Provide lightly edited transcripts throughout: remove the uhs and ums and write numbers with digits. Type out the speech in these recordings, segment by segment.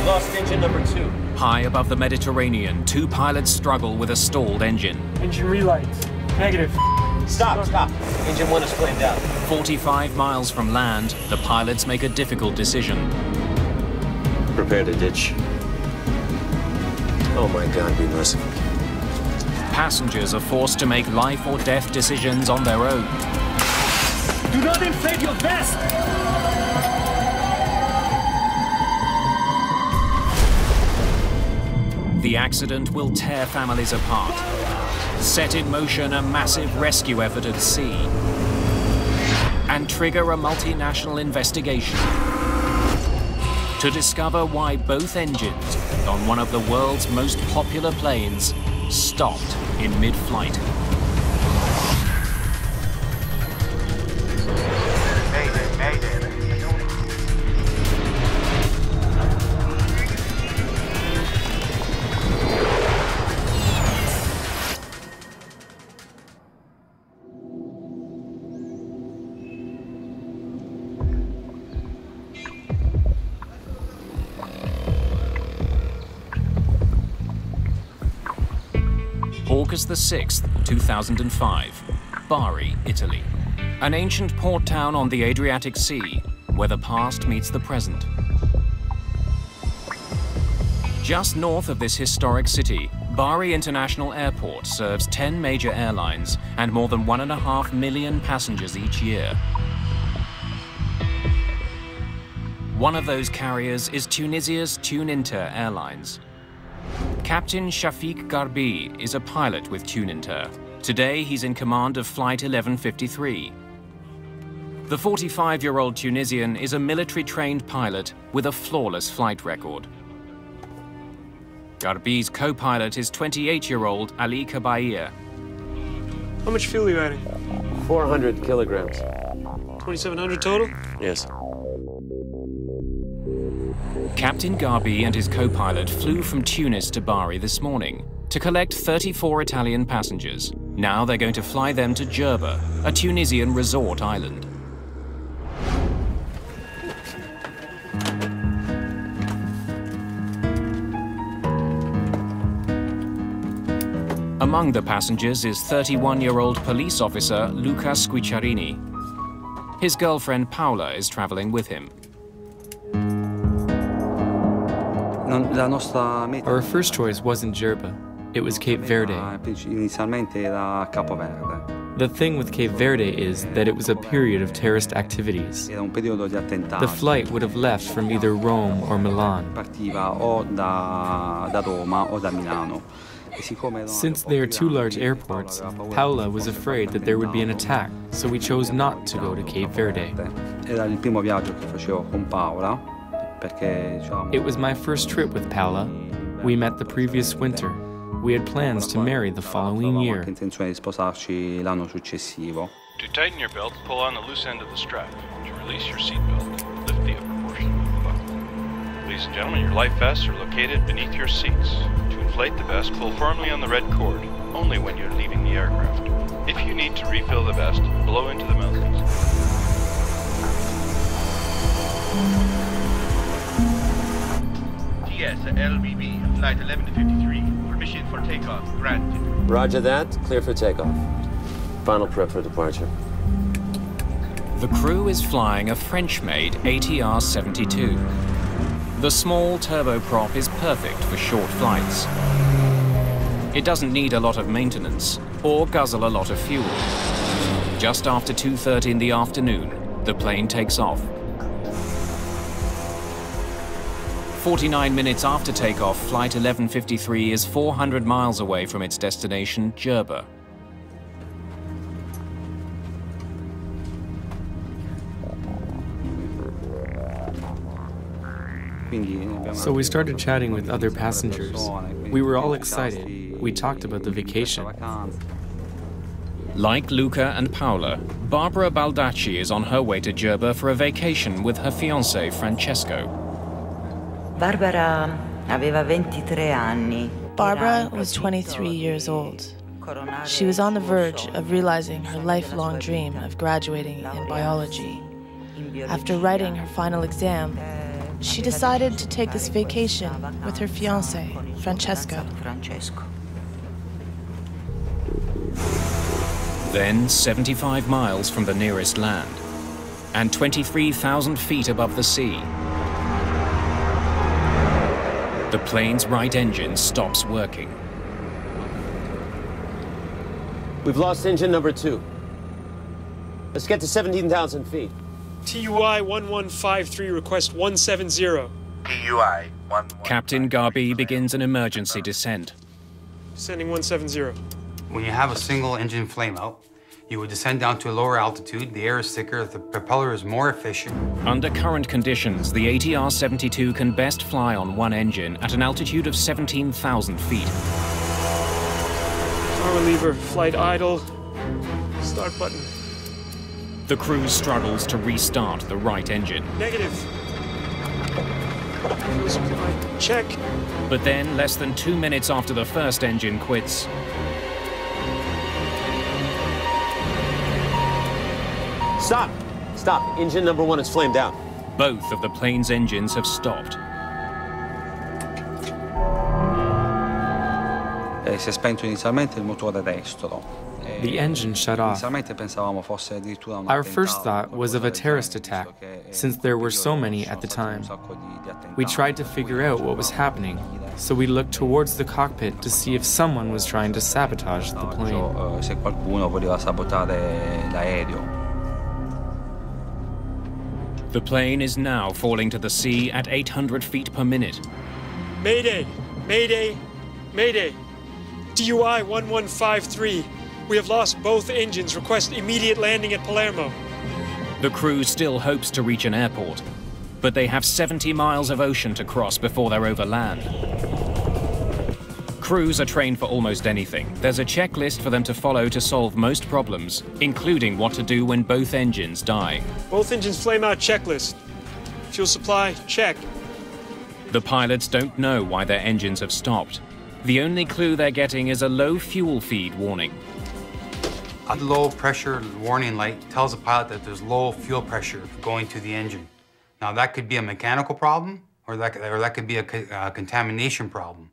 Lost engine number 2. High above the Mediterranean, two pilots struggle with a stalled engine. Engine relights. Negative. Stop. Engine 1 is flamed out. 45 miles from land, the pilots make a difficult decision. Prepare to ditch. Oh my God, be merciful. Passengers are forced to make life or death decisions on their own. Do not inflate your vest! The accident will tear families apart, set in motion a massive rescue effort at sea, and trigger a multinational investigation to discover why both engines on one of the world's most popular planes stopped in mid-flight. August the 6th, 2005, Bari, Italy. An ancient port town on the Adriatic Sea, where the past meets the present. Just north of this historic city, Bari International Airport serves 10 major airlines and more than 1.5 million passengers each year. One of those carriers is Tunisia's Tuninter Airlines. Captain Shafiq Garbi is a pilot with Tuninter. Today, he's in command of Flight 1153. The 45-year-old Tunisian is a military-trained pilot with a flawless flight record. Garbi's co-pilot is 28-year-old Ali Kabair. How much fuel are you adding? 400 kilograms. 2,700 total? Yes. Captain Garbi and his co-pilot flew from Tunis to Bari this morning to collect 34 Italian passengers. Now they're going to fly them to Jerba, a Tunisian resort island. Among the passengers is 31-year-old police officer Luca Squicciarini. His girlfriend Paola is traveling with him. Our first choice wasn't Jerba, it was Cape Verde. The thing with Cape Verde is that it was a period of terrorist activities. The flight would have left from either Rome or Milan. Since they are two large airports, Paola was afraid that there would be an attack, so we chose not to go to Cape Verde. It was my first trip with Paola. We met the previous winter. We had plans to marry the following year. To tighten your belt, pull on the loose end of the strap. To release your seatbelt, lift the upper portion of the buckle. Ladies and gentlemen, your life vests are located beneath your seats. To inflate the vest, pull firmly on the red cord, only when you're leaving the aircraft. If you need to refill the vest, blow into the mouthpiece. TS LBB, flight 1153, permission for takeoff granted. Roger that, clear for takeoff. Final prep for departure. The crew is flying a French-made ATR-72. The small turboprop is perfect for short flights. It doesn't need a lot of maintenance or guzzle a lot of fuel. Just after 2:30 in the afternoon, the plane takes off. 49 minutes after takeoff, Flight 1153 is 400 miles away from its destination, Jerba. So we started chatting with other passengers. We were all excited. We talked about the vacation. Like Luca and Paola, Barbara Baldacci is on her way to Jerba for a vacation with her fiancé Francesco. Barbara was 23 years old. She was on the verge of realizing her lifelong dream of graduating in biology. After writing her final exam, she decided to take this vacation with her fiancé, Francesco. Then 75 miles from the nearest land and 23,000 feet above the sea, the plane's right engine stops working. We've lost engine number 2. Let's get to 17,000 feet. TUI 1153, request 170. TUI 11. Captain Garbi begins an emergency descent. Sending 170. When you have a single engine flameout, you would descend down to a lower altitude, the air is thicker, the propeller is more efficient. Under current conditions, the ATR-72 can best fly on one engine at an altitude of 17,000 feet. Power lever, flight idle. Start button. The crew struggles to restart the right engine. Negative. Fuel supply, check. But then, less than 2 minutes after the first engine quits, Stop! Stop. Engine number 1 is flamed out. both of the plane's engines have stopped. Si è spento inizialmente il motore destro. The engine shut off. Our first thought was of a terrorist attack, since there were so many at the time. We tried to figure out what was happening, so we looked towards the cockpit to see if someone was trying to sabotage the plane. Se qualcuno voleva sabotare l'aereo. The plane is now falling to the sea at 800 feet per minute. Mayday! Mayday! Mayday! TUI 1153. We have lost both engines. Request immediate landing at Palermo. The crew still hopes to reach an airport, but they have 70 miles of ocean to cross before they're over land. Crews are trained for almost anything. There's a checklist for them to follow to solve most problems, including what to do when both engines die. Both engines flame out checklist. Fuel supply, check. The pilots don't know why their engines have stopped. The only clue they're getting is a low fuel feed warning. A low pressure warning light tells the pilot that there's low fuel pressure going to the engine. Now that could be a mechanical problem, or that could be a contamination problem.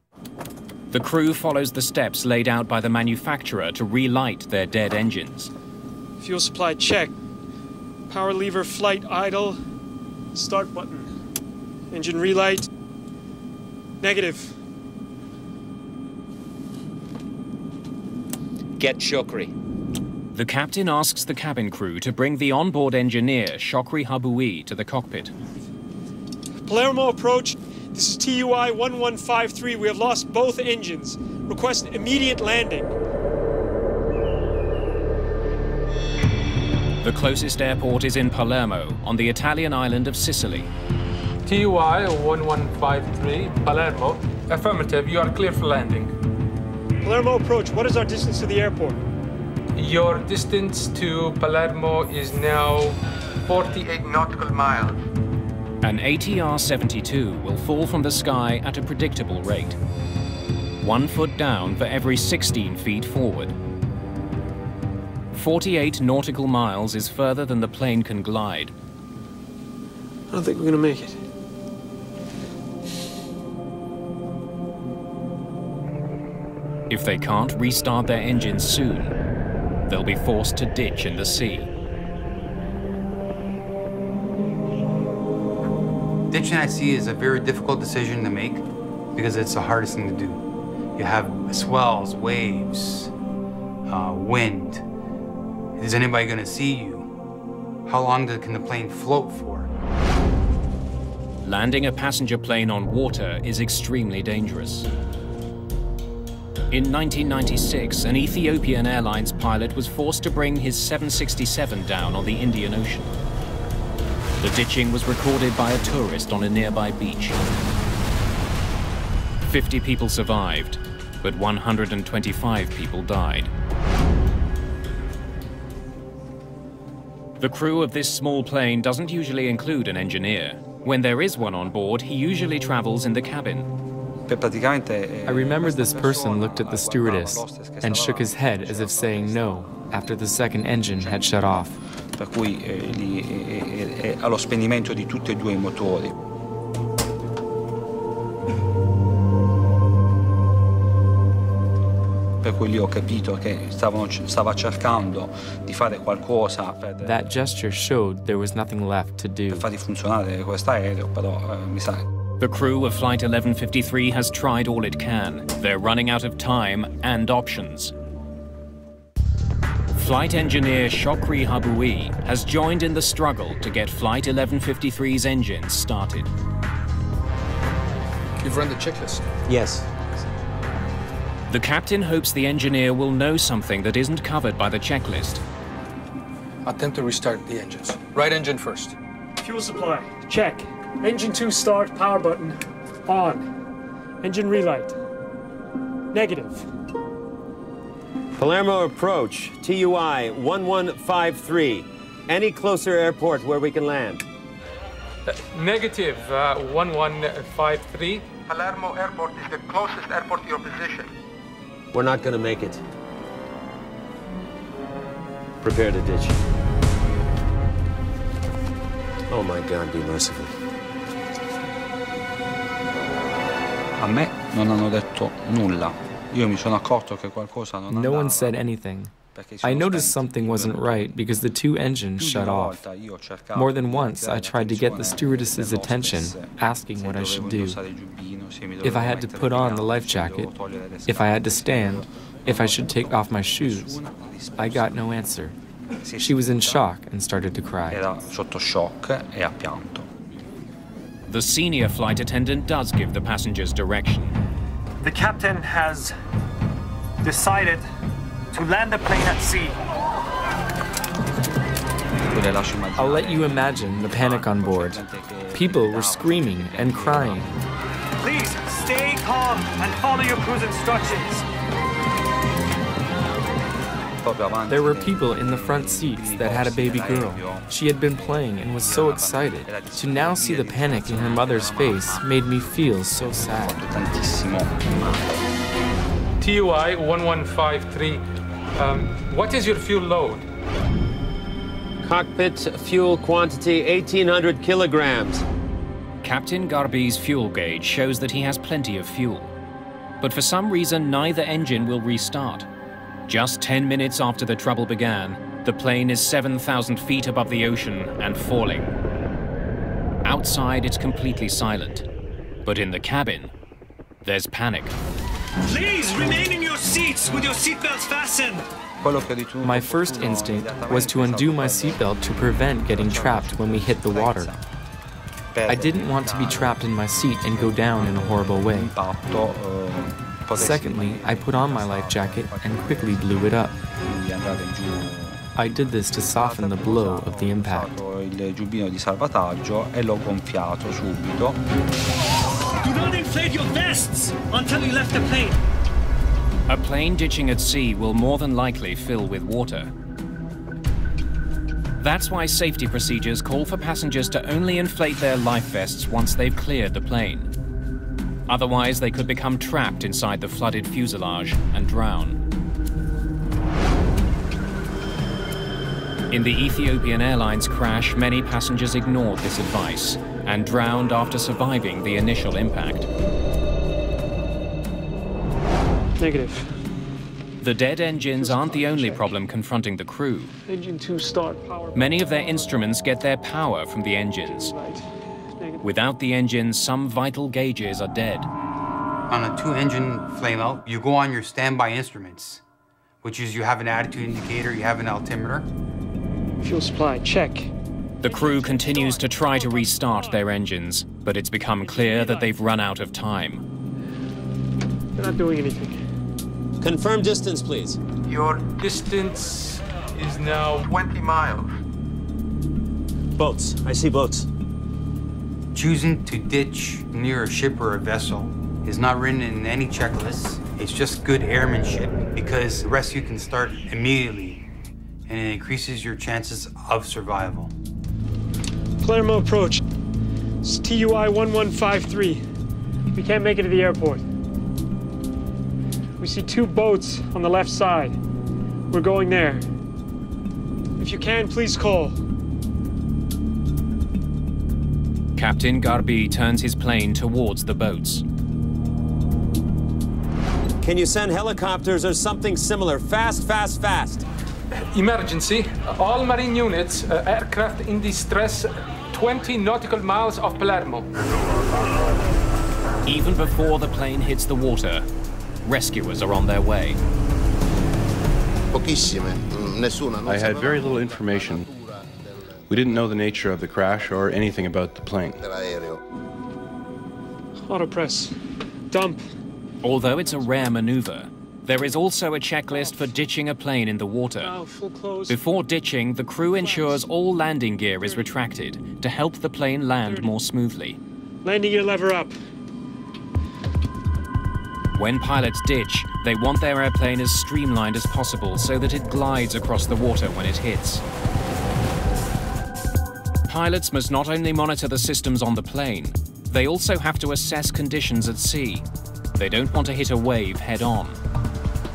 The crew follows the steps laid out by the manufacturer to relight their dead engines. Fuel supply, check. Power lever, flight idle. Start button. Engine relight. Negative. Get Shokri. The captain asks the cabin crew to bring the onboard engineer, Shokri Habui, to the cockpit. Palermo approach. This is TUI 1153. We have lost both engines. Request immediate landing. The closest airport is in Palermo, on the Italian island of Sicily. TUI 1153, Palermo. Affirmative, you are clear for landing. Palermo approach. What is our distance to the airport? Your distance to Palermo is now 48 nautical miles. An ATR-72 will fall from the sky at a predictable rate. 1 foot down for every 16 feet forward. 48 nautical miles is further than the plane can glide. I don't think we're gonna make it. If they can't restart their engines soon, they'll be forced to ditch in the sea. Ditching at sea is a very difficult decision to make because it's the hardest thing to do. You have swells, waves, wind. Is anybody going to see you? How long can the plane float for? Landing a passenger plane on water is extremely dangerous. In 1996, an Ethiopian Airlines pilot was forced to bring his 767 down on the Indian Ocean. The ditching was recorded by a tourist on a nearby beach. 50 people survived, but 125 people died. The crew of this small plane doesn't usually include an engineer. When there is one on board, he usually travels in the cabin. I remembered this person looked at the stewardess and shook his head as if saying no after the second engine had shut off. Per cui è allo spegnimento di tutti e due i motori. per cui lì ho capito che stava cercando di fare qualcosa That gesture showed there was nothing left to do. per far funzionare questo aereo, però mi sa. The crew of Flight 1153 has tried all it can. They're running out of time and options. Flight engineer Shokri Haboui has joined in the struggle to get Flight 1153's engines started. You've run the checklist? Yes. The captain hopes the engineer will know something that isn't covered by the checklist. Attempt to restart the engines. Right engine first. Fuel supply, check. Engine 2 start, power button, on. Engine relight, negative. Palermo approach, TUI 1153. Any closer airport where we can land? Negative, 1153. Palermo Airport is the closest airport to your position. We're not gonna make it. Prepare to ditch. Oh my God, be merciful. A me non hanno detto nulla. Io mi sono accorto che qualcosa non andava. No one said anything. I noticed something wasn't right because the two engines shut off. More than once, I tried to get the stewardess's attention, asking what I should do. If I had to put on the life jacket, if I had to stand, if I should take off my shoes. I got no answer. She was in shock and started to cry. Era sotto shock e ha pianto. The senior flight attendant does give the passengers direction. The captain has decided to land the plane at sea. I'll let you imagine the panic on board. People were screaming and crying. Please stay calm and follow your crew's instructions. There were people in the front seats that had a baby girl. She had been playing and was so excited. To now see the panic in her mother's face made me feel so sad. TUI 1153. What is your fuel load? Cockpit fuel quantity 1,800 kilograms. Captain Garbi's fuel gauge shows that he has plenty of fuel. But for some reason, neither engine will restart. Just 10 minutes after the trouble began, the plane is 7,000 feet above the ocean and falling. Outside, it's completely silent. But in the cabin, there's panic. Please remain in your seats with your seatbelts fastened. My first instinct was to undo my seatbelt to prevent getting trapped when we hit the water. I didn't want to be trapped in my seat and go down in a horrible way. Secondly, I put on my life jacket and quickly blew it up. I did this to soften the blow of the impact. Il giubbino di salvataggio e l'ho gonfiato subito. Do not inflate your vests until you left the plane. A plane ditching at sea will more than likely fill with water. That's why safety procedures call for passengers to only inflate their life vests once they've cleared the plane. Otherwise, they could become trapped inside the flooded fuselage and drown. In the Ethiopian Airlines crash, many passengers ignored this advice and drowned after surviving the initial impact. Negative. The dead engines aren't the only problem confronting the crew. Engine 2 start, power. Many of their instruments get their power from the engines. Without the engines, some vital gauges are dead. On a two-engine flameout, you go on your standby instruments, which is you have an attitude indicator, you have an altimeter. Fuel supply, check. The crew continues to try to restart their engines, but it's become clear that they've run out of time. They're not doing anything. Confirm distance, please. Your distance is now 20 miles. Boats. I see boats. Choosing to ditch near a ship or a vessel is not written in any checklist. It's just good airmanship because the rescue can start immediately and it increases your chances of survival. Palermo approach. It's TUI 1153. We can't make it to the airport. We see two boats on the left side. We're going there. If you can, please call. Captain Garbi turns his plane towards the boats. Can you send helicopters or something similar? Fast, fast, fast. Emergency. All marine units, aircraft in distress, 20 nautical miles off Palermo. Even before the plane hits the water, rescuers are on their way. I had very little information. We didn't know the nature of the crash or anything about the plane. Autopress. Dump. Although it's a rare maneuver, there is also a checklist for ditching a plane in the water. Now, full close. Before ditching, the crew ensures all landing gear is retracted to help the plane land more smoothly. Landing gear lever up. When pilots ditch, they want their airplane as streamlined as possible so that it glides across the water when it hits. Pilots must not only monitor the systems on the plane, they also have to assess conditions at sea. They don't want to hit a wave head-on.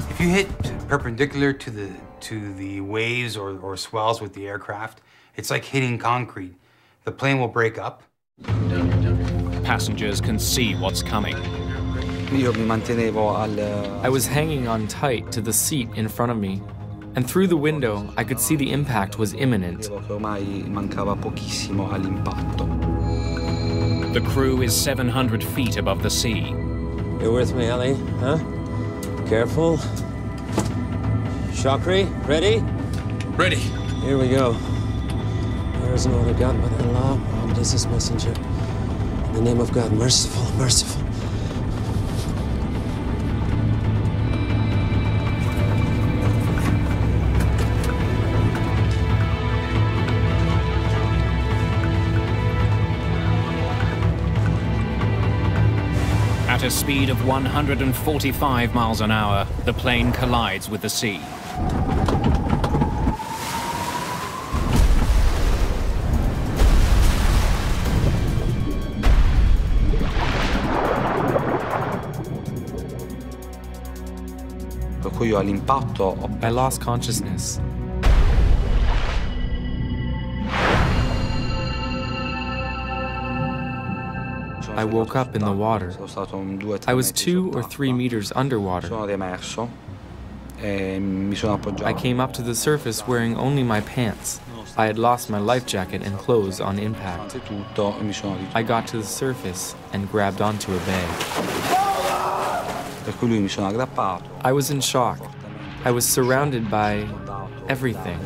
If you hit perpendicular to the waves or swells with the aircraft, it's like hitting concrete. The plane will break up. Passengers can see what's coming. I was hanging on tight to the seat in front of me, and through the window, I could see the impact was imminent. The crew is 700 feet above the sea. You're with me, Ellie, huh? Careful. Shokri, ready? Ready. Here we go. There is no other God but Allah, Muhammad is his messenger. In the name of God, merciful, merciful. At a speed of 145 miles an hour, the plane collides with the sea. I lost consciousness. I woke up in the water. I was 2 or 3 meters underwater. I came up to the surface wearing only my pants. I had lost my life jacket and clothes on impact. I got to the surface and grabbed onto a bag. I was in shock. I was surrounded by everything.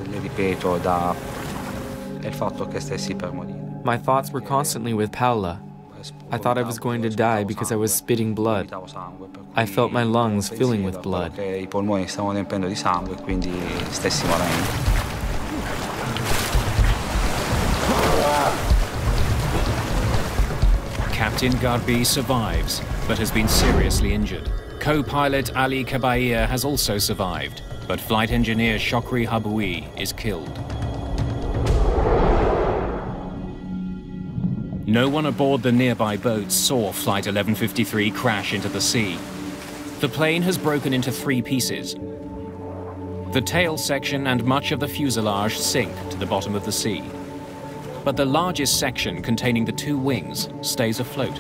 My thoughts were constantly with Paola. I thought I was going to die because I was spitting blood. I felt my lungs filling with blood. Captain Garbi survives, but has been seriously injured. Co-pilot Ali Kabair has also survived, but flight engineer Shokri Haboui is killed. No one aboard the nearby boat saw Flight 1153 crash into the sea. The plane has broken into 3 pieces. The tail section and much of the fuselage sink to the bottom of the sea. But the largest section, containing the 2 wings, stays afloat.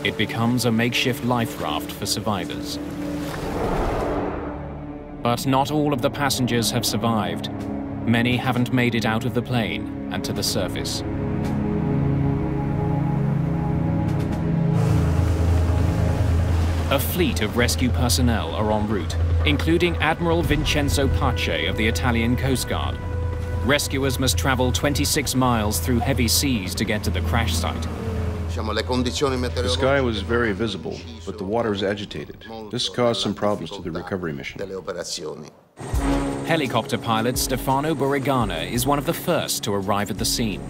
It becomes a makeshift life raft for survivors. But not all of the passengers have survived. Many haven't made it out of the plane and to the surface. A fleet of rescue personnel are en route, including Admiral Vincenzo Pace of the Italian Coast Guard. Rescuers must travel 26 miles through heavy seas to get to the crash site. The sky was very visible, but the water was agitated. This caused some problems to the recovery mission. Helicopter pilot Stefano Borrigana is one of the first to arrive at the scene.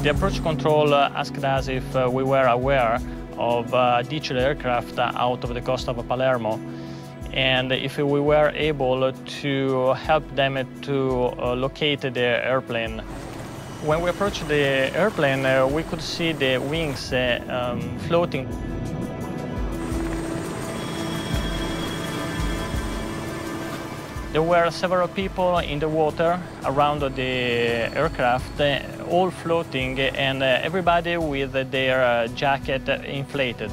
The approach control asked us if we were aware of ditched aircraft out of the coast of Palermo, and if we were able to help them to locate the airplane. When we approached the airplane, we could see the wings floating. There were several people in the water around the aircraft, all floating, and everybody with their jacket inflated.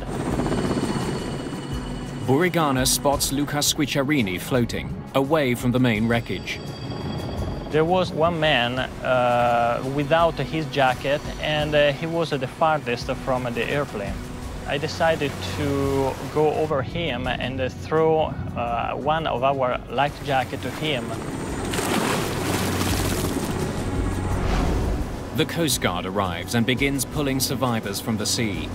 Burigana spots Luca Squicciarini floating, away from the main wreckage. There was one man without his jacket, and he was the farthest from the airplane. I decided to go over him and throw one of our life jackets to him. The Coast Guard arrives and begins pulling survivors from the sea.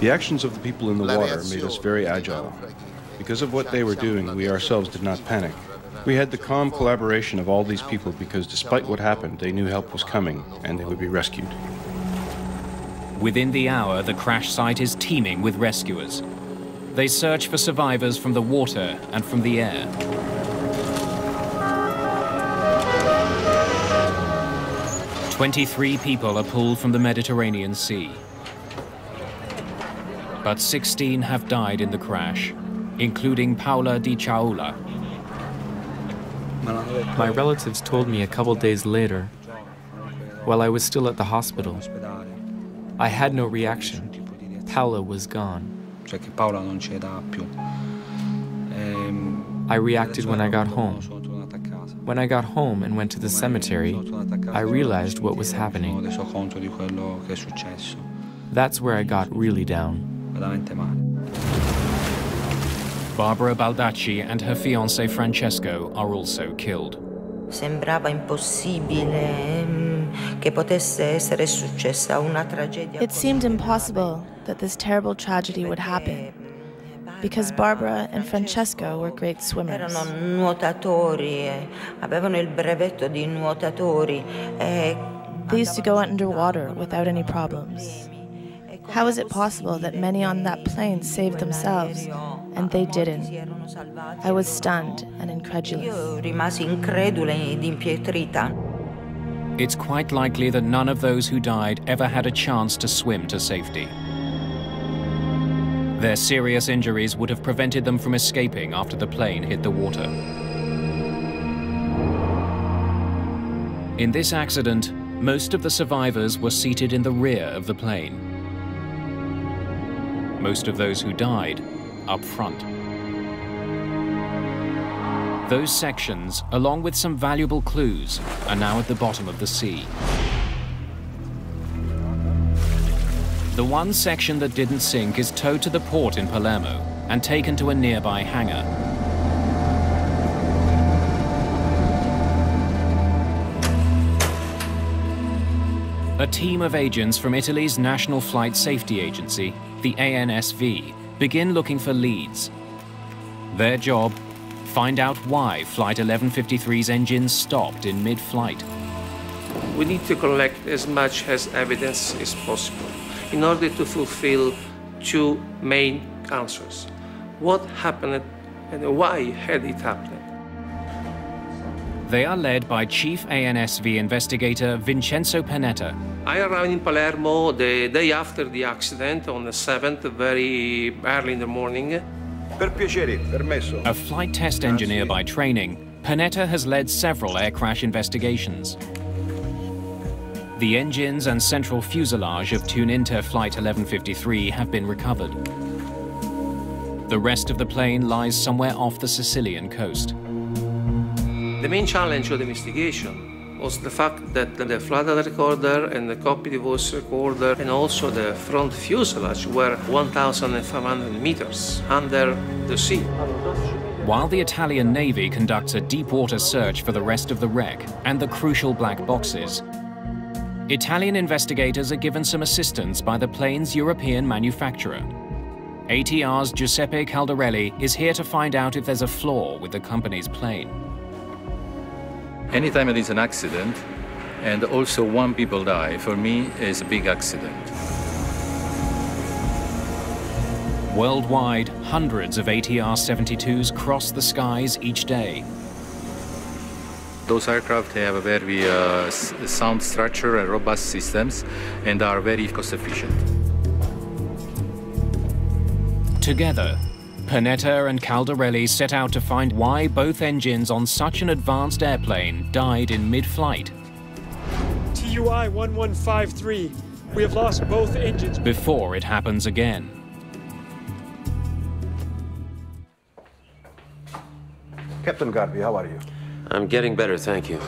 The actions of the people in the water made us very agile. Because of what they were doing, we ourselves did not panic. We had the calm collaboration of all these people because despite what happened, they knew help was coming and they would be rescued. Within the hour, the crash site is teeming with rescuers. They search for survivors from the water and from the air. "23 people are pulled from the Mediterranean Sea. But 16 have died in the crash, including Paola Di Ciaula. My relatives told me a couple days later, while I was still at the hospital. I had no reaction. Paola was gone. I reacted when I got home. When I got home and went to the cemetery, I realized what was happening. That's where I got really down. Barbara Baldacci and her fiancé Francesco are also killed. Sembrava impossibile che potesse essere successa una tragedia. It seemed impossible that this terrible tragedy would happen, because Barbara and Francesco were great swimmers. Erano nuotatori, avevano il brevetto di nuotatori. They used to go underwater without any problems. How is it possible that many on that plane saved themselves and they didn't? I was stunned and incredulous. Io rimasi incredula ed impietrita. It's quite likely that none of those who died ever had a chance to swim to safety. Their serious injuries would have prevented them from escaping after the plane hit the water. In this accident, most of the survivors were seated in the rear of the plane. Most of those who died up front. Those sections, along with some valuable clues, are now at the bottom of the sea. The one section that didn't sink is towed to the port in Palermo and taken to a nearby hangar. A team of agents from Italy's National Flight Safety Agency, the ANSV, begin looking for leads. Their job, find out why Flight 1153's engines stopped in mid-flight. We need to collect as much as evidence as possible in order to fulfill two main answers. What happened and why had it happened? They are led by Chief ANSV investigator Vincenzo Panetta. I arrived in Palermo the day after the accident, on the 7th, very early in the morning. Per piacere, permesso. A flight test engineer by training, Panetta has led several air crash investigations. The engines and central fuselage of Tuninter Flight 1153 have been recovered. The rest of the plane lies somewhere off the Sicilian coast. The main challenge of the investigation was the fact that the flight data recorder and the cockpit voice recorder and also the front fuselage were 1,500 meters under the sea. While the Italian Navy conducts a deep-water search for the rest of the wreck and the crucial black boxes, Italian investigators are given some assistance by the plane's European manufacturer. ATR's Giuseppe Caldarelli is here to find out if there's a flaw with the company's plane. Anytime there is an accident, and also one people die, for me, is a big accident. Worldwide, hundreds of ATR-72s cross the skies each day. Those aircraft have a very sound structure and robust systems, and are very cost-efficient. Together, Panetta and Caldarelli set out to find why both engines on such an advanced airplane died in mid-flight. TUI 1153. We have lost both engines. Before it happens again. Captain Garvey, how are you? I'm getting better, thank you.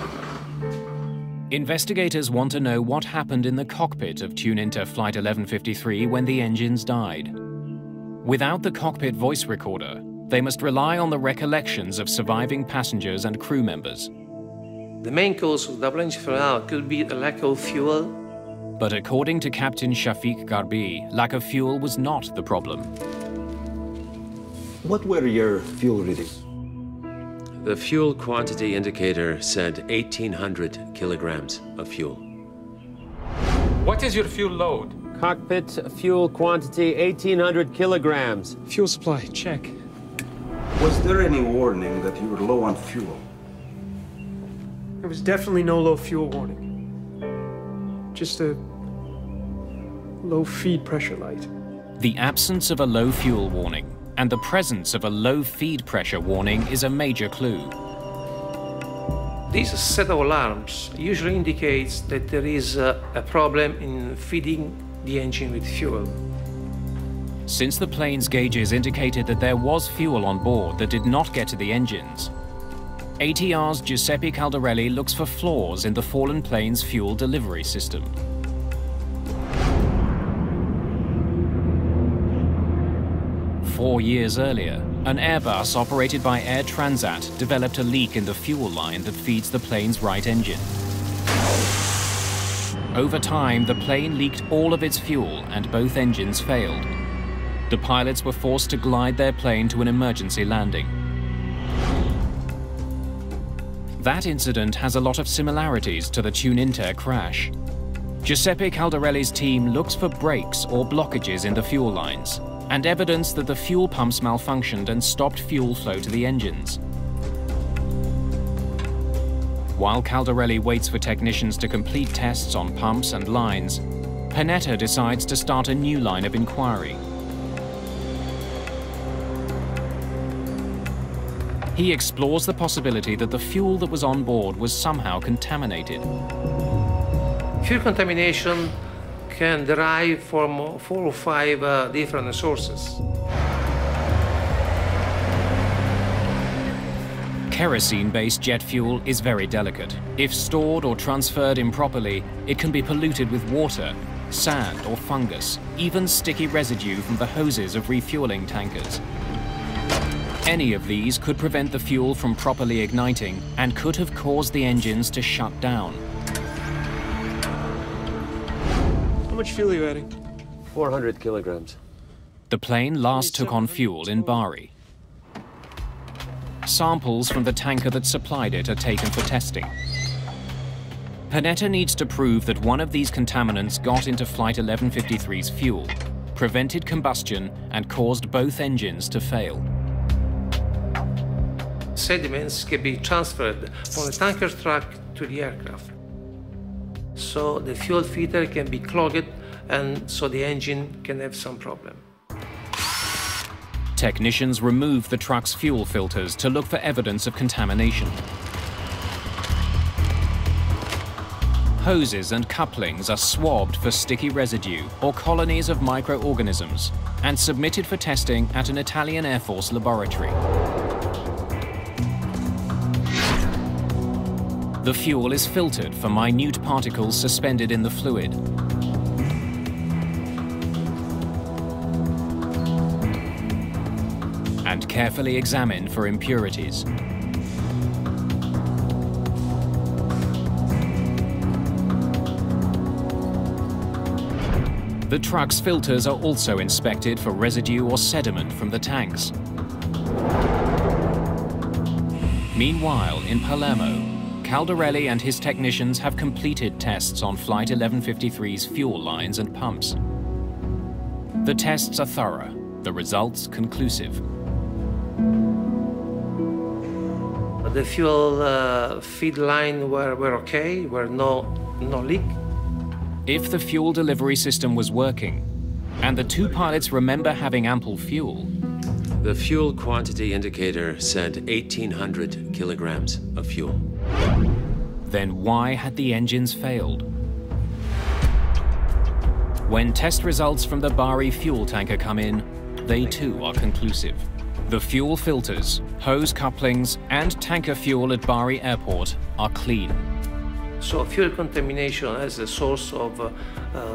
Investigators want to know what happened in the cockpit of Tuninter Flight 1153 when the engines died. Without the cockpit voice recorder, they must rely on the recollections of surviving passengers and crew members. The main cause of double engine failure could be a lack of fuel. But according to Captain Shafiq Garbi, lack of fuel was not the problem. What were your fuel readings? The fuel quantity indicator said 1,800 kilograms of fuel. What is your fuel load? Cockpit fuel quantity 1,800 kilograms. Fuel supply, check. Was there any warning that you were low on fuel? There was definitely no low fuel warning. Just a low feed pressure light. The absence of a low fuel warning and the presence of a low feed pressure warning is a major clue. This set of alarms usually indicates that there is a problem in feeding the engine with fuel. Since the plane's gauges indicated that there was fuel on board that did not get to the engines, ATR's Giuseppe Caldarelli looks for flaws in the fallen plane's fuel delivery system. Four years earlier, an Airbus operated by Air Transat developed a leak in the fuel line that feeds the plane's right engine. Over time, the plane leaked all of its fuel and both engines failed. The pilots were forced to glide their plane to an emergency landing. That incident has a lot of similarities to the Tuninter crash. Giuseppe Caldarelli's team looks for breaks or blockages in the fuel lines and evidence that the fuel pumps malfunctioned and stopped fuel flow to the engines. While Caldarelli waits for technicians to complete tests on pumps and lines, Panetta decides to start a new line of inquiry. He explores the possibility that the fuel that was on board was somehow contaminated. Fuel contamination can derive from 4 or 5 different sources. Kerosene-based jet fuel is very delicate. If stored or transferred improperly, it can be polluted with water, sand or fungus, even sticky residue from the hoses of refueling tankers. Any of these could prevent the fuel from properly igniting and could have caused the engines to shut down. How much fuel are you adding? 400 kilograms. The plane last took on fuel in Bari. Samples from the tanker that supplied it are taken for testing. Panetta needs to prove that one of these contaminants got into Flight 1153's fuel, prevented combustion, and caused both engines to fail. Sediments can be transferred from the tanker truck to the aircraft. So the fuel filter can be clogged and so the engine can have some problem. Technicians remove the truck's fuel filters to look for evidence of contamination. Hoses and couplings are swabbed for sticky residue or colonies of microorganisms and submitted for testing at an Italian Air Force laboratory. The fuel is filtered for minute particles suspended in the fluid. And carefully examined for impurities. The truck's filters are also inspected for residue or sediment from the tanks. Meanwhile, in Palermo, Caldarelli and his technicians have completed tests on Flight 1153's fuel lines and pumps. The tests are thorough, the results conclusive. The fuel feed line were okay, were no leak. If the fuel delivery system was working, and the two pilots remember having ample fuel, the fuel quantity indicator said 1,800 kilograms of fuel. Then why had the engines failed? When test results from the Bari fuel tanker come in, they too are conclusive. The fuel filters, hose couplings, and tanker fuel at Bari Airport are clean. So fuel contamination as a source of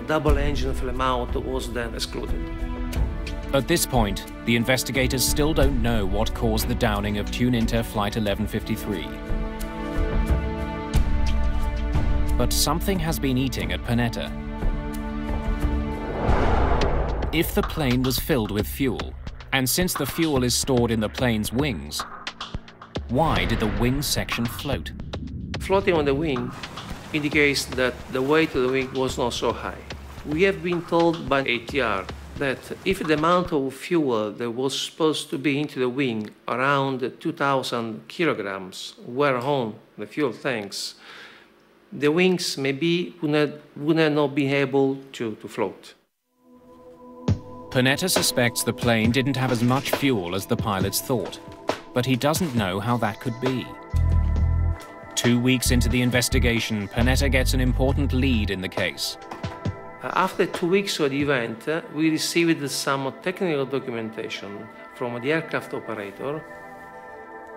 double-engine flame out was then excluded. At this point, the investigators still don't know what caused the downing of Tuninter Flight 1153. But something has been eating at Panetta. If the plane was filled with fuel, and since the fuel is stored in the plane's wings, why did the wing section float? Floating on the wing indicates that the weight of the wing was not so high. We have been told by ATR that if the amount of fuel that was supposed to be into the wing, around 2,000 kilograms, were on the fuel tanks, the wings maybe would have not been able to float. Panetta suspects the plane didn't have as much fuel as the pilots thought, but he doesn't know how that could be. 2 weeks into the investigation, Panetta gets an important lead in the case. After 2 weeks of the event, we received some technical documentation from the aircraft operator.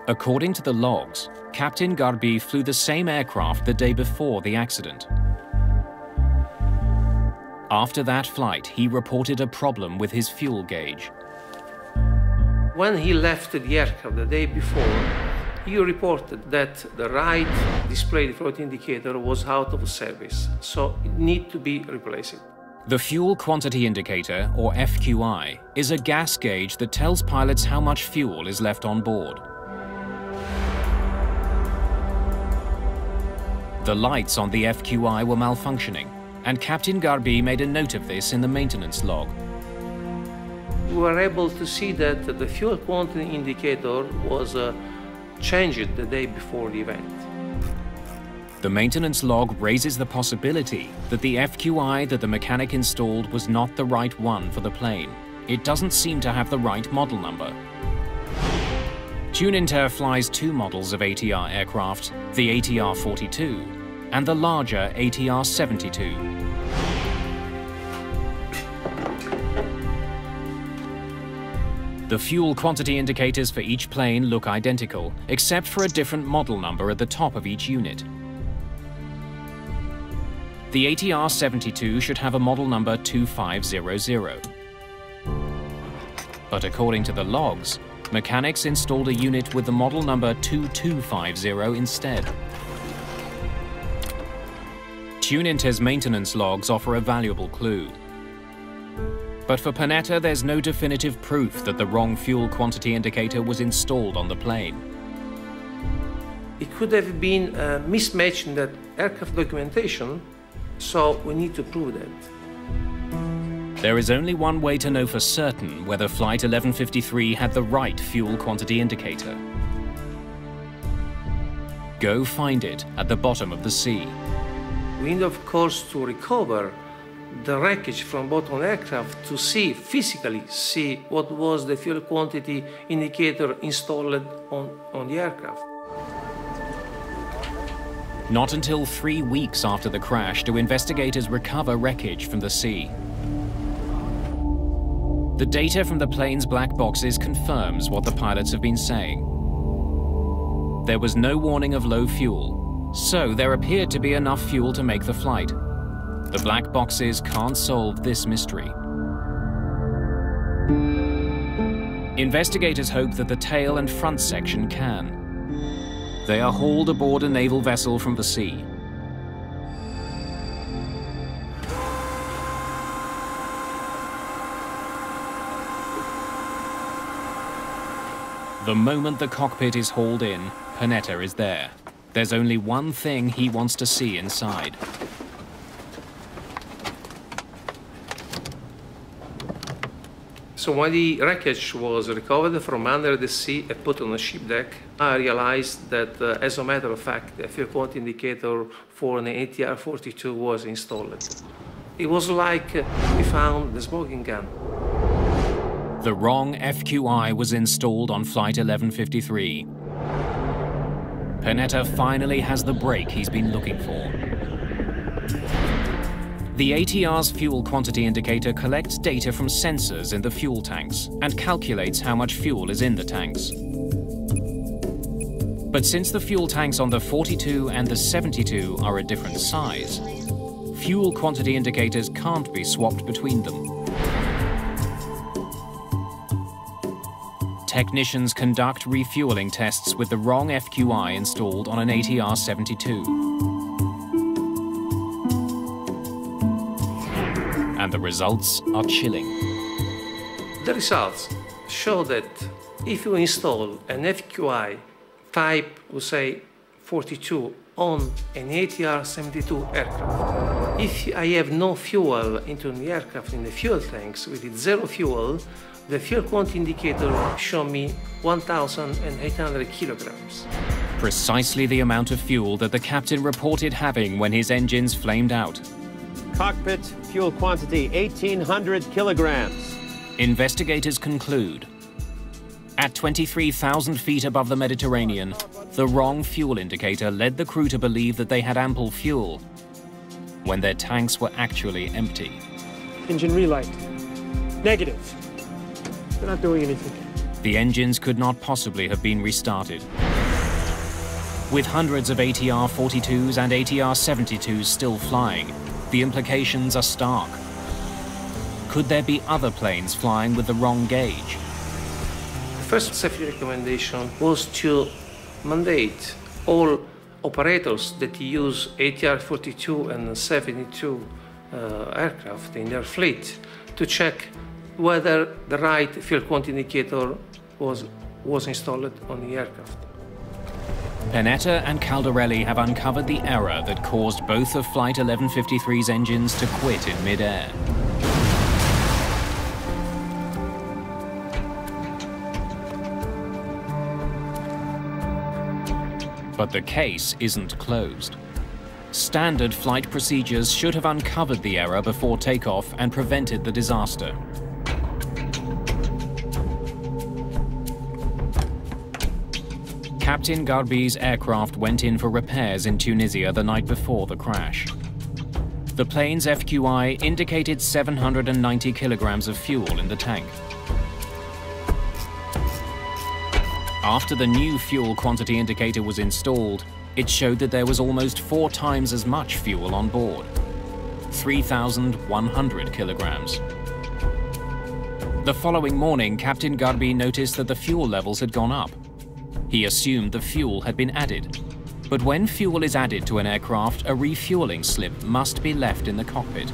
According to the logs, Captain Garbi flew the same aircraft the day before the accident. After that flight, he reported a problem with his fuel gauge. When he left the aircraft the day before, he reported that the right display float indicator was out of service, so it needed to be replaced. The fuel quantity indicator, or FQI, is a gas gauge that tells pilots how much fuel is left on board. The lights on the FQI were malfunctioning, and Captain Garbi made a note of this in the maintenance log. We were able to see that the fuel quantity indicator was changed the day before the event. The maintenance log raises the possibility that the FQI that the mechanic installed was not the right one for the plane. It doesn't seem to have the right model number. Tuninter flies two models of ATR aircraft, the ATR-42 and the larger ATR-72. The fuel quantity indicators for each plane look identical, except for a different model number at the top of each unit. The ATR-72 should have a model number 2500. But according to the logs, mechanics installed a unit with the model number 2250 instead. Tuninter's maintenance logs offer a valuable clue. But for Panetta, there's no definitive proof that the wrong fuel quantity indicator was installed on the plane. It could have been a mismatch in that aircraft documentation, so we need to prove that. There is only one way to know for certain whether Flight 1153 had the right fuel quantity indicator. Go find it at the bottom of the sea. We need, of course, to recover the wreckage from bottom of the aircraft to physically see what was the fuel quantity indicator installed on the aircraft. Not until 3 weeks after the crash do investigators recover wreckage from the sea. The data from the plane's black boxes confirms what the pilots have been saying. There was no warning of low fuel, so there appeared to be enough fuel to make the flight. The black boxes can't solve this mystery. Investigators hope that the tail and front section can. They are hauled aboard a naval vessel from the sea. The moment the cockpit is hauled in, Panetta is there. There's only one thing he wants to see inside. So when the wreckage was recovered from under the sea and put on the ship deck, I realized that, as a matter of fact, the fuel quantity indicator for an ATR-42 was installed. It was like we found the smoking gun. The wrong FQI was installed on Flight 1153. Panetta finally has the break he's been looking for. The ATR's fuel quantity indicator collects data from sensors in the fuel tanks and calculates how much fuel is in the tanks. But since the fuel tanks on the 42 and the 72 are a different size, fuel quantity indicators can't be swapped between them. Technicians conduct refueling tests with the wrong FQI installed on an ATR 72. And the results are chilling. The results show that if you install an FQI type, we say 42, on an ATR 72 aircraft, if I have no fuel into the aircraft in the fuel tanks, with it zero fuel, the fuel quantity indicator show me 1,800 kilograms. Precisely the amount of fuel that the captain reported having when his engines flamed out. Cockpit fuel quantity 1,800 kilograms. Investigators conclude, at 23,000 feet above the Mediterranean, the wrong fuel indicator led the crew to believe that they had ample fuel, when their tanks were actually empty. Engine relight. Negative. They're not doing anything. The engines could not possibly have been restarted. With hundreds of ATR 42s and ATR 72s still flying, the implications are stark. Could there be other planes flying with the wrong gauge? The first safety recommendation was to mandate all operators that use ATR 42 and 72 aircraft in their fleet to check whether the right fuel quantity indicator was installed on the aircraft. Panetta and Caldarelli have uncovered the error that caused both of Flight 1153's engines to quit in mid-air. But the case isn't closed. Standard flight procedures should have uncovered the error before takeoff and prevented the disaster. Captain Garbi's aircraft went in for repairs in Tunisia the night before the crash. The plane's FQI indicated 790 kilograms of fuel in the tank. After the new fuel quantity indicator was installed, it showed that there was almost 4 times as much fuel on board, 3,100 kilograms. The following morning, Captain Garbi noticed that the fuel levels had gone up. He assumed the fuel had been added. But when fuel is added to an aircraft, a refueling slip must be left in the cockpit.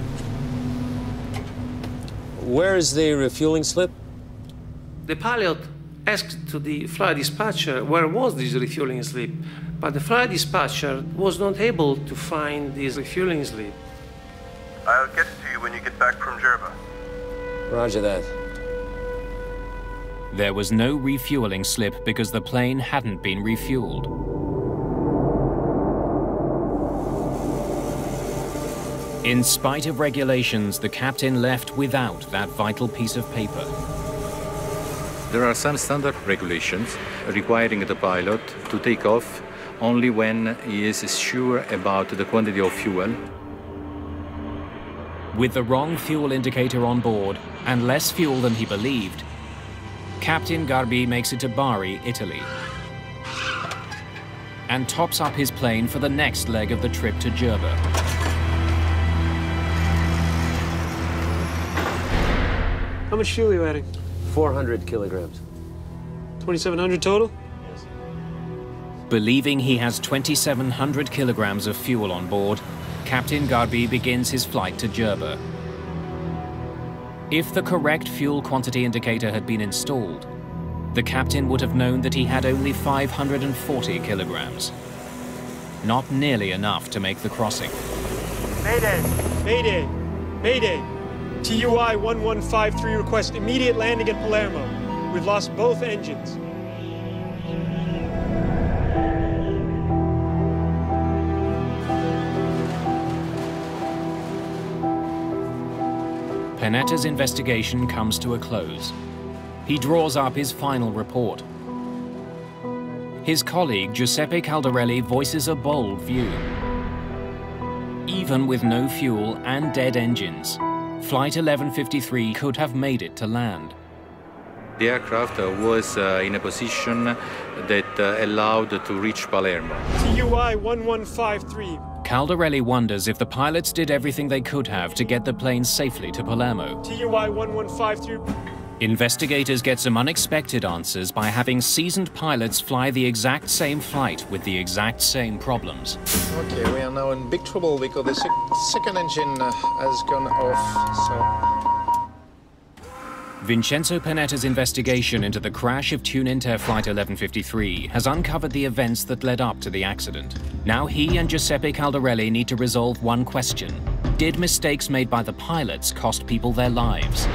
Where is the refueling slip? The pilot asked to the flight dispatcher where was this refueling slip, but the flight dispatcher was not able to find this refueling slip. I'll get it to you when you get back from Jerba. Roger that. There was no refueling slip because the plane hadn't been refueled. In spite of regulations, the captain left without that vital piece of paper. There are some standard regulations requiring the pilot to take off only when he is sure about the quantity of fuel. With the wrong fuel indicator on board and less fuel than he believed, Captain Garbi makes it to Bari, Italy, and tops up his plane for the next leg of the trip to Jerba. How much fuel are you adding? 400 kilograms. 2,700 total? Yes. Believing he has 2,700 kilograms of fuel on board, Captain Garbi begins his flight to Jerba. If the correct fuel quantity indicator had been installed, the captain would have known that he had only 540 kilograms. Not nearly enough to make the crossing. Mayday! Mayday! Mayday! TUI 1153 request immediate landing at Palermo. We've lost both engines. Panetta's investigation comes to a close. He draws up his final report. His colleague, Giuseppe Caldarelli, voices a bold view. Even with no fuel and dead engines, Flight 1153 could have made it to land. The aircraft was in a position that allowed to reach Palermo. TUI 1153. Caldarelli wonders if the pilots did everything they could have to get the plane safely to Palermo. TUI 1153. Investigators get some unexpected answers by having seasoned pilots fly the exact same flight with the exact same problems. Okay, we are now in big trouble because the second engine has gone off, Vincenzo Panetta's investigation into the crash of Tuninter Flight 1153 has uncovered the events that led up to the accident. Now he and Giuseppe Caldarelli need to resolve one question. Did mistakes made by the pilots cost people their lives?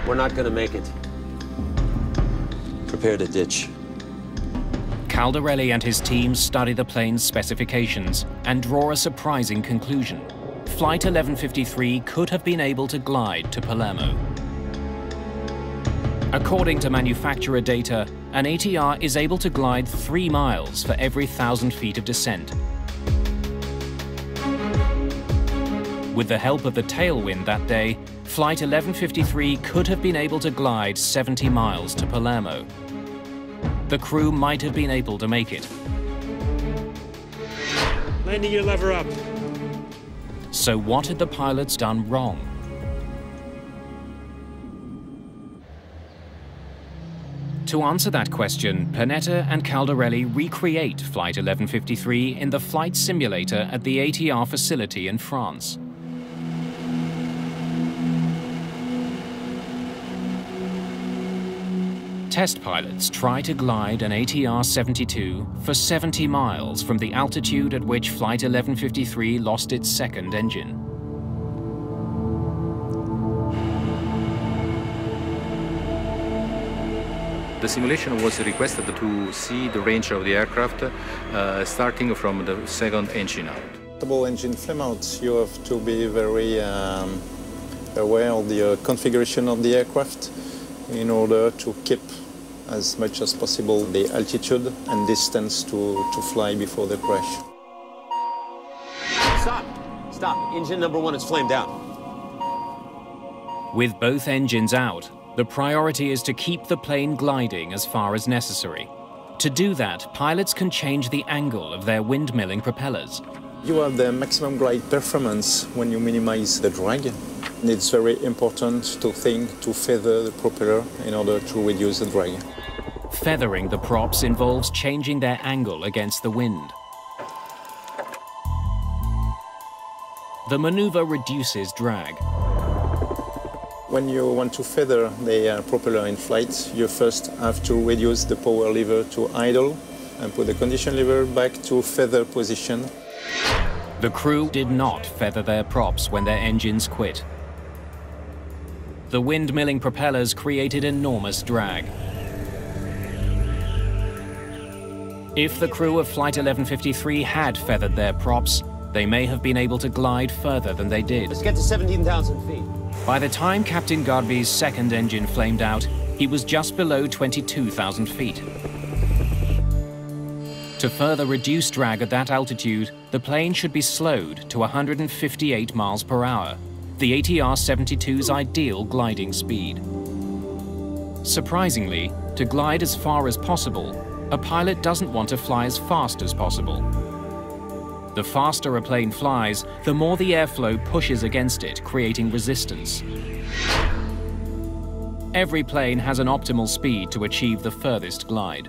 We're not going to make it. Prepare to ditch. Caldarelli and his team study the plane's specifications and draw a surprising conclusion. Flight 1153 could have been able to glide to Palermo. According to manufacturer data, an ATR is able to glide 3 miles for every 1,000 feet of descent. With the help of the tailwind that day, Flight 1153 could have been able to glide 70 miles to Palermo. The crew might have been able to make it. Landing your lever up. So what had the pilots done wrong? To answer that question, Panetta and Caldarelli recreate Flight 1153 in the flight simulator at the ATR facility in France. Test pilots try to glide an ATR-72 for 70 miles from the altitude at which Flight 1153 lost its second engine. The simulation was requested to see the range of the aircraft starting from the second engine out. Double engine flame out, you have to be very aware of the configuration of the aircraft in order to keep as much as possible the altitude and distance to fly before the crash. Stop! Stop! Engine number 1 is flamed out. With both engines out, the priority is to keep the plane gliding as far as necessary. To do that, pilots can change the angle of their windmilling propellers. You have the maximum glide performance when you minimize the drag. It's very important to think to feather the propeller in order to reduce the drag. Feathering the props involves changing their angle against the wind. The maneuver reduces drag. When you want to feather the propeller in flight, you first have to reduce the power lever to idle and put the condition lever back to feather position. The crew did not feather their props when their engines quit. The windmilling propellers created enormous drag. If the crew of Flight 1153 had feathered their props, they may have been able to glide further than they did. Let's get to 17,000 feet. By the time Captain Garby's second engine flamed out, he was just below 22,000 feet. To further reduce drag at that altitude, the plane should be slowed to 158 miles per hour, the ATR-72's ideal gliding speed. Surprisingly, to glide as far as possible, a pilot doesn't want to fly as fast as possible. The faster a plane flies, the more the airflow pushes against it, creating resistance. Every plane has an optimal speed to achieve the furthest glide.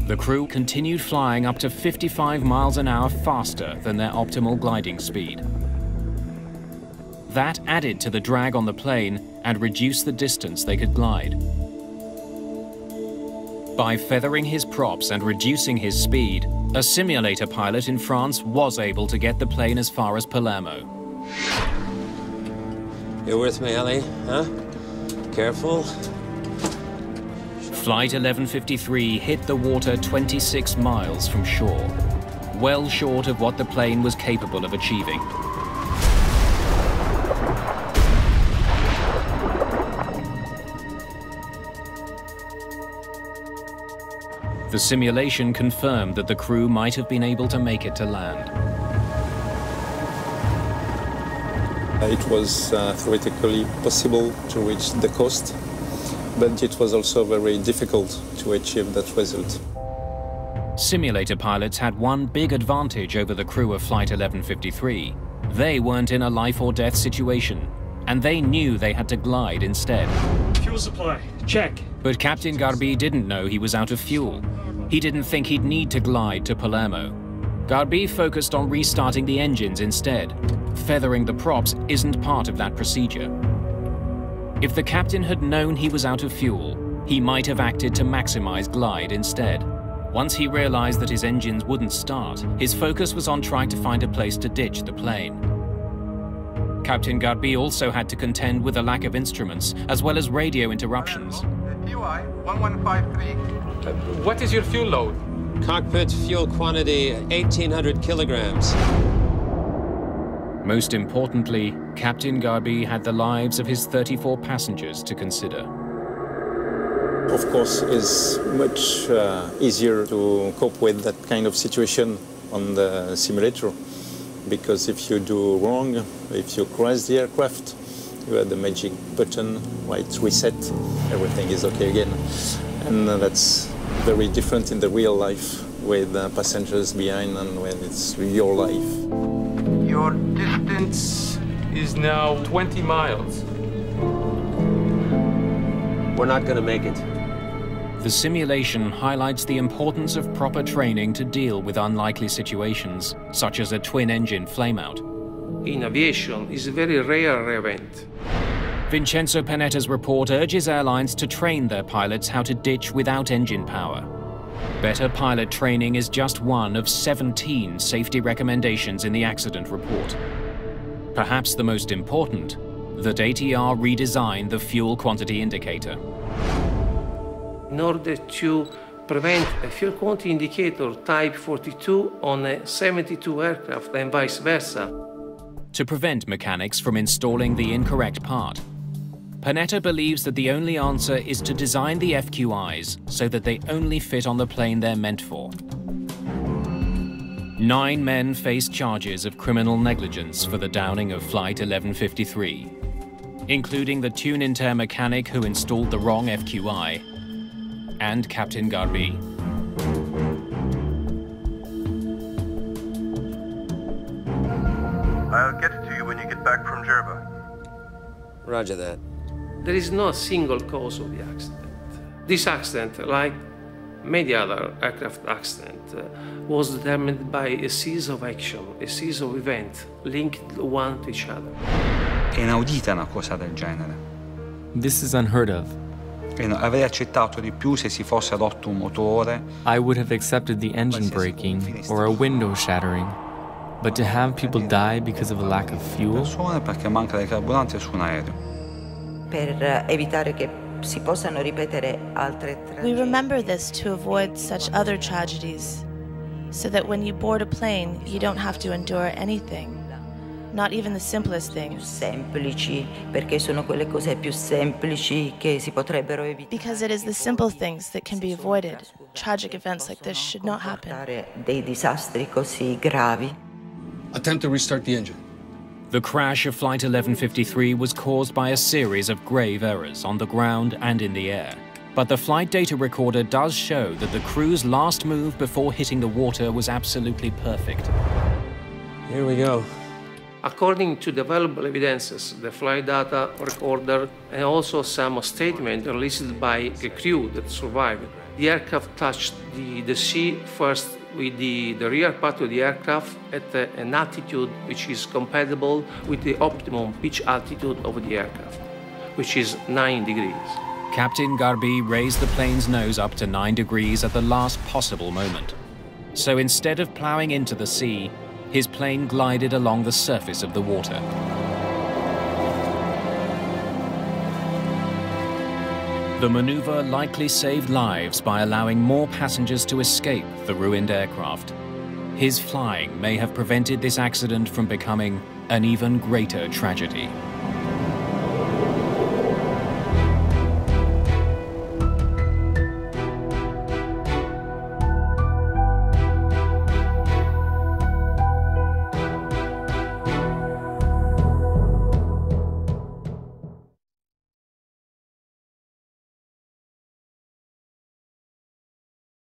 The crew continued flying up to 55 miles an hour faster than their optimal gliding speed. That added to the drag on the plane and reduced the distance they could glide. By feathering his props and reducing his speed, a simulator pilot in France was able to get the plane as far as Palermo. You with me, Ellie? Huh? Careful. Flight 1153 hit the water 26 miles from shore, well short of what the plane was capable of achieving. The simulation confirmed that the crew might have been able to make it to land. It was theoretically possible to reach the coast, but it was also very difficult to achieve that result. Simulator pilots had one big advantage over the crew of Flight 1153. They weren't in a life-or-death situation, and they knew they had to glide instead. Fuel supply, check. But Captain Garbi didn't know he was out of fuel. He didn't think he'd need to glide to Palermo. Garbi focused on restarting the engines instead. Feathering the props isn't part of that procedure. If the captain had known he was out of fuel, he might have acted to maximize glide instead. Once he realized that his engines wouldn't start, his focus was on trying to find a place to ditch the plane. Captain Garbi also had to contend with a lack of instruments, as well as radio interruptions. TUI 1153. What is your fuel load? Cockpit fuel quantity 1,800 kilograms. Most importantly, Captain Garbi had the lives of his 34 passengers to consider. Of course, it's much easier to cope with that kind of situation on the simulator, because if you do wrong, if you crash the aircraft, you have the magic button, right, reset, everything is okay again. And that's very different in the real life with passengers behind and when it's your life. Your distance is now 20 miles. We're not going to make it. The simulation highlights the importance of proper training to deal with unlikely situations, such as a twin-engine flameout. In aviation, it's a very rare event. Vincenzo Panetta's report urges airlines to train their pilots how to ditch without engine power. Better pilot training is just one of 17 safety recommendations in the accident report. Perhaps the most important, that ATR redesigned the fuel quantity indicator. In order to prevent a fuel quantity indicator type 42 on a 72 aircraft and vice versa. To prevent mechanics from installing the incorrect part, Panetta believes that the only answer is to design the FQIs so that they only fit on the plane they're meant for. 9 men faced charges of criminal negligence for the downing of Flight 1153, including the Tuninter mechanic who installed the wrong FQI, and Captain Garbi. I'll get it to you when you get back from Jerba. Roger that. There is no single cause of the accident. This accident, like many other aircraft accidents, was determined by a series of action, a series of events linked one to each other. È inaudita una cosa del genere. This is unheard of. Avrei accettato di più se si fosse rotto un motore. I would have accepted the engine breaking or a window shattering. But to have people die because of a lack of fuel? Perché manca di carburante su un aereo. Per evitare che si possano ripetere altre tragedie. We remember this to avoid such other tragedies, so that when you board a plane, you don't have to endure anything. Not even the simplest things. Semplici, perché sono quelle cose più semplici che si potrebbero evitare. Because it is the simple things that can be avoided. Tragic events like this should not happen. Dei disastri così gravi. Attempt to restart the engine. The crash of Flight 1153 was caused by a series of grave errors on the ground and in the air. But the flight data recorder does show that the crew's last move before hitting the water was absolutely perfect. Here we go. According to the available evidences, the flight data recorder and also some statement released by the crew that survived, the aircraft touched the sea first with the rear part of the aircraft at an altitude which is compatible with the optimum pitch altitude of the aircraft, which is 9 degrees. Captain Garbi raised the plane's nose up to 9 degrees at the last possible moment. So instead of plowing into the sea, his plane glided along the surface of the water. The maneuver likely saved lives by allowing more passengers to escape the ruined aircraft. His flying may have prevented this accident from becoming an even greater tragedy.